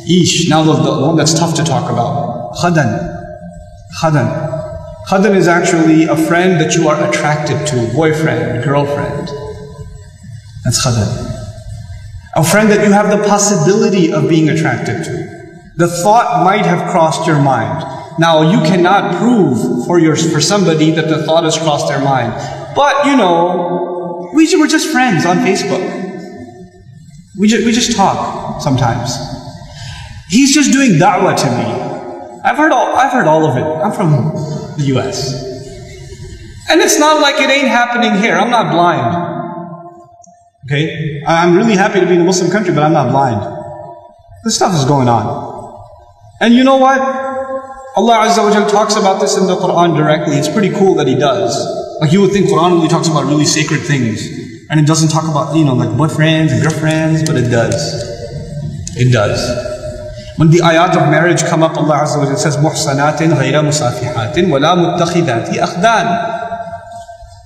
Ish. Now the one that's tough to talk about. Khadan. Khadan. Khadan is actually a friend that you are attracted to, boyfriend, girlfriend. That's khadan. A friend that you have the possibility of being attracted to. The thought might have crossed your mind. Now you cannot prove for somebody that the thought has crossed their mind. But you know, we're just friends on Facebook. We just talk sometimes. He's just doing da'wah to me. I've heard all of it. I'm from the US. And it's not like it ain't happening here. I'm not blind. Okay? I'm really happy to be in a Muslim country, but I'm not blind. This stuff is going on. And you know what? Allah Azza wa Jal talks about this in the Quran directly. It's pretty cool that He does. Like you would think Quran really talks about really sacred things. And it doesn't talk about, like boyfriends and girlfriends, but it does. It does. When the ayat of marriage come up, Allah Azza wa Jal says, muhsanatin ghayra musafihatin wala muttakhidati akhdan.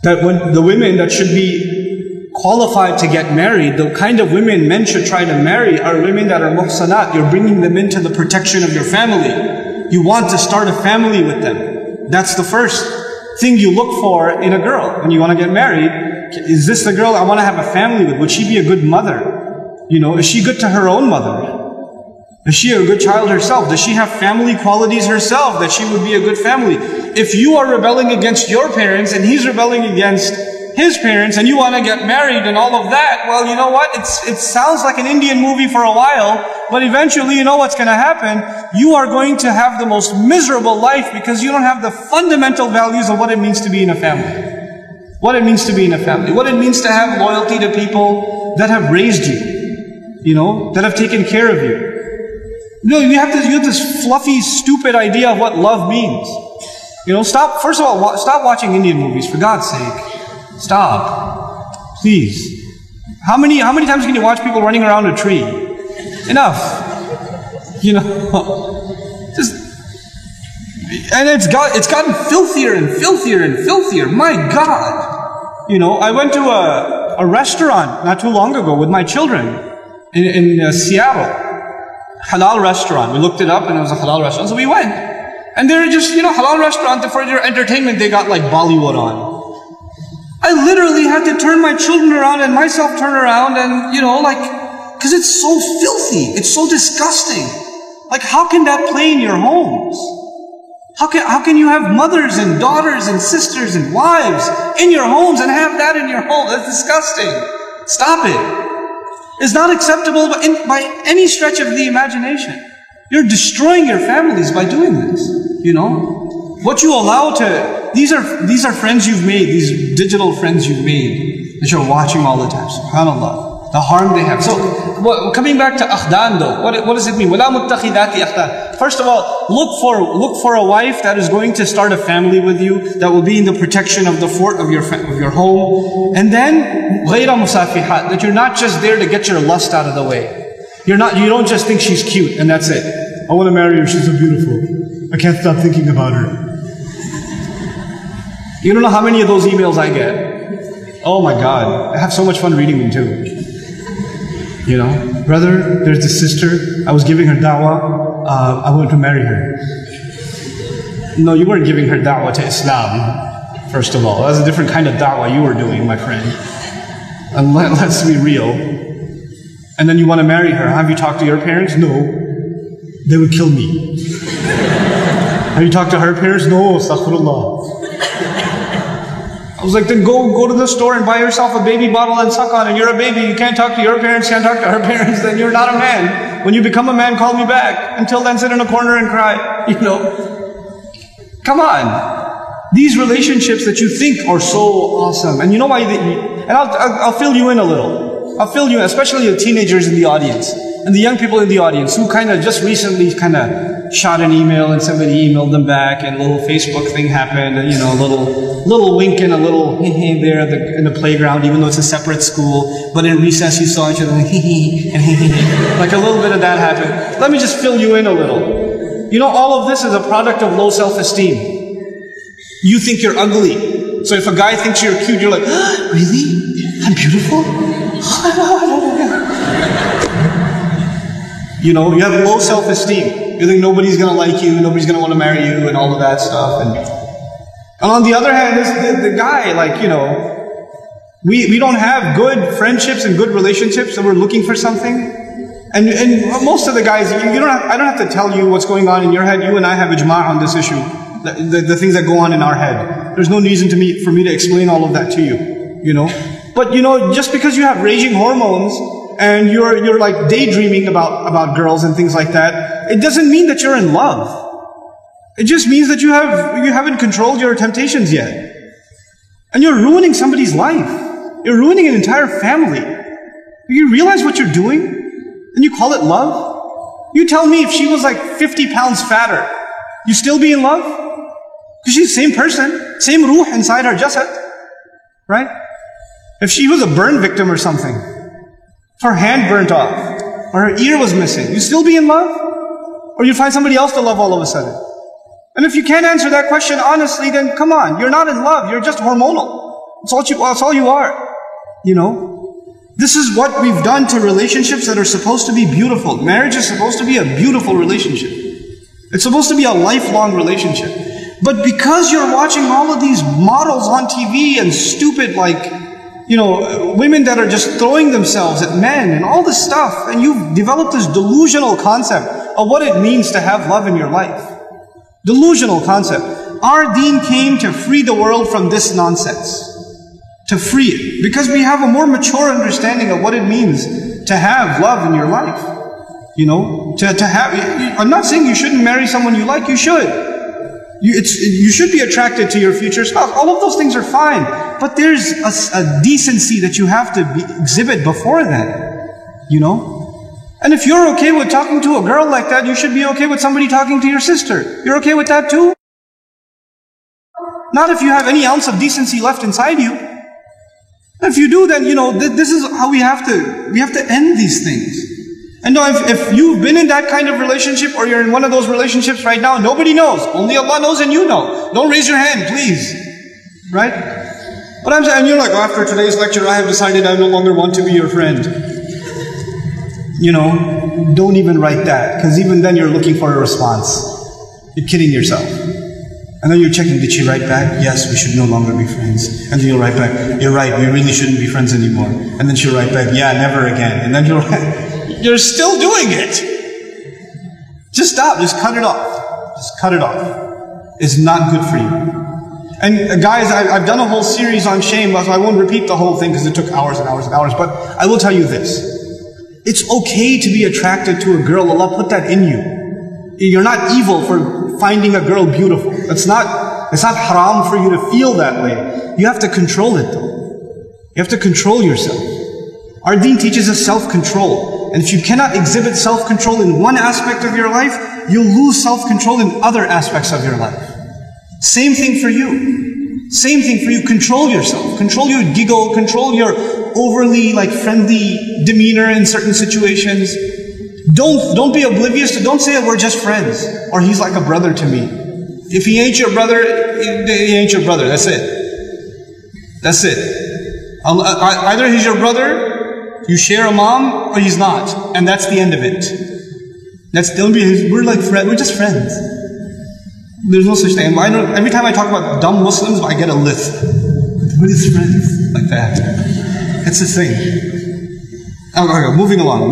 That when the women that should be qualified to get married, the kind of women men should try to marry are women that are muhsanat. You're bringing them into the protection of your family. You want to start a family with them. That's the first thing you look for in a girl when you want to get married. Is this the girl I want to have a family with? Would she be a good mother? Is she good to her own mother? Is she a good child herself? Does she have family qualities herself that she would be a good family? If you are rebelling against your parents and he's rebelling against his parents and you want to get married and all of that, well, you know what? It sounds like an Indian movie for a while, but eventually you know what's going to happen. You are going to have the most miserable life because you don't have the fundamental values of what it means to be in a family. What it means to be in a family. What it means to have loyalty to people that have raised you, that have taken care of you. You have this fluffy, stupid idea of what love means. First of all, stop watching Indian movies, for God's sake. Stop. Please. How many times can you watch people running around a tree? Enough. And it's gotten filthier and filthier and filthier. My God. I went to a restaurant not too long ago with my children in Seattle. Halal restaurant. We looked it up and it was a halal restaurant. So we went. And they're just, halal restaurant, for their entertainment, they got like Bollywood on. I literally had to turn my children around and myself turn around and, because it's so filthy. It's so disgusting. Like, how can that play in your homes? How can you have mothers and daughters and sisters and wives in your homes and have that in your home? That's disgusting. Stop it. It's not acceptable by any stretch of the imagination. You're destroying your families by doing this. What you allow to, these are friends you've made, these digital friends you've made, that you're watching all the time. SubhanAllah. The harm they have. So, coming back to akhdan though, what does it mean? وَلَا مُتَّخِذَاتِ أَخْدَانٍ. First of all, look for a wife that is going to start a family with you, that will be in the protection of the fort of your home. And then, غَيْرَ مُسَافِحَاتٍ, that you're not just there to get your lust out of the way. You don't just think she's cute and that's it. I want to marry her, she's so beautiful. I can't stop thinking about her. You don't know how many of those emails I get. Oh my God, I have so much fun reading them too. Brother, there's this sister, I was giving her da'wah, I want to marry her. No, you weren't giving her da'wah to Islam, first of all. That's a different kind of da'wah you were doing, my friend. And let's be real. And then you want to marry her. Have you talked to your parents? No. They would kill me. Have you talked to her parents? No, astaghfirullah. I was like, then go to the store and buy yourself a baby bottle and suck on it. You're a baby, you can't talk to your parents, can't talk to her parents, then you're not a man. When you become a man, call me back. Until then, sit in a corner and cry. Come on. These relationships that you think are so awesome. And you know why and I'll fill you in a little. I'll fill you in, especially the teenagers in the audience. And the young people in the audience who kind of just recently shot an email and somebody emailed them back and a little Facebook thing happened, and a little wink and a little hee there in the playground, even though it's a separate school, but in recess you saw each other like hee and hee. Like a little bit of that happened. Let me just fill you in a little. All of this is a product of low self-esteem. You think you're ugly. So if a guy thinks you're cute, you're like, really? I'm beautiful? You know, you have low self-esteem. You think nobody's going to like you, nobody's going to want to marry you, and all of that stuff. And on the other hand, the guy, like, you know, we don't have good friendships and good relationships, so we're looking for something. And most of the guys, I don't have to tell you what's going on in your head. You and I have ijma' on this issue. The things that go on in our head. There's no reason for me to explain all of that to you, you know. But, you know, just because you have raging hormones and you're like daydreaming about girls and things like that, it doesn't mean that you're in love. It just means that you haven't controlled your temptations yet. And you're ruining somebody's life. You're ruining an entire family. You realize what you're doing? And you call it love? You tell me if she was like 50 pounds fatter, you still be in love? Because she's the same person, same ruh inside her jasad, right? If she was a burn victim or something, if her hand burnt off, or her ear was missing, you still be in love? Or you find somebody else to love all of a sudden? And if you can't answer that question honestly, then come on, you're not in love, you're just hormonal. That's all you are. You know? This is what we've done to relationships that are supposed to be beautiful. Marriage is supposed to be a beautiful relationship. It's supposed to be a lifelong relationship. But because you're watching all of these models on TV and stupid, like, you know, women that are just throwing themselves at men and all this stuff, and you've developed this delusional concept of what it means to have love in your life. Delusional concept. Our deen came to free the world from this nonsense. To free it. Because we have a more mature understanding of what it means to have love in your life. You know, I'm not saying you shouldn't marry someone you like, you should. You should be attracted to your future spouse. All of those things are fine. But there's a decency that you have to exhibit before that. You know? And if you're okay with talking to a girl like that, you should be okay with somebody talking to your sister. You're okay with that too? Not if you have any ounce of decency left inside you. If you do, then, you know, this is how we have to end these things. And no, if you've been in that kind of relationship, or you're in one of those relationships right now, nobody knows. Only Allah knows and you know. Don't raise your hand, please. Right? But I'm saying, and you're like, oh, after today's lecture, I have decided I no longer want to be your friend. You know, don't even write that, because even then you're looking for a response. You're kidding yourself. And then you're checking, did she write back? Yes, we should no longer be friends. And then you'll write back, you're right, we really shouldn't be friends anymore. And then she'll write back, yeah, never again. And then you're still doing it. Just stop, just cut it off. Just cut it off. It's not good for you. And guys, I've done a whole series on shame, so I won't repeat the whole thing because it took hours and hours and hours, but I will tell you this. It's okay to be attracted to a girl. Allah put that in you. You're not evil for finding a girl beautiful. It's not haram for you to feel that way. You have to control it though. You have to control yourself. Our deen teaches us self-control. And if you cannot exhibit self-control in one aspect of your life, you'll lose self-control in other aspects of your life. Same thing for you. Same thing for you. Control yourself. Control your giggle. Control your overly friendly demeanor in certain situations. Don't be oblivious to, don't say we're just friends, or he's like a brother to me. If he ain't your brother, he ain't your brother. That's it. That's it. Either he's your brother, you share a mom, or he's not. And that's the end of it. We're like friends, we're just friends. There's no such thing. Every time I talk about dumb Muslims, I get a list. We're just friends. Like that. It's a thing. Okay, moving along.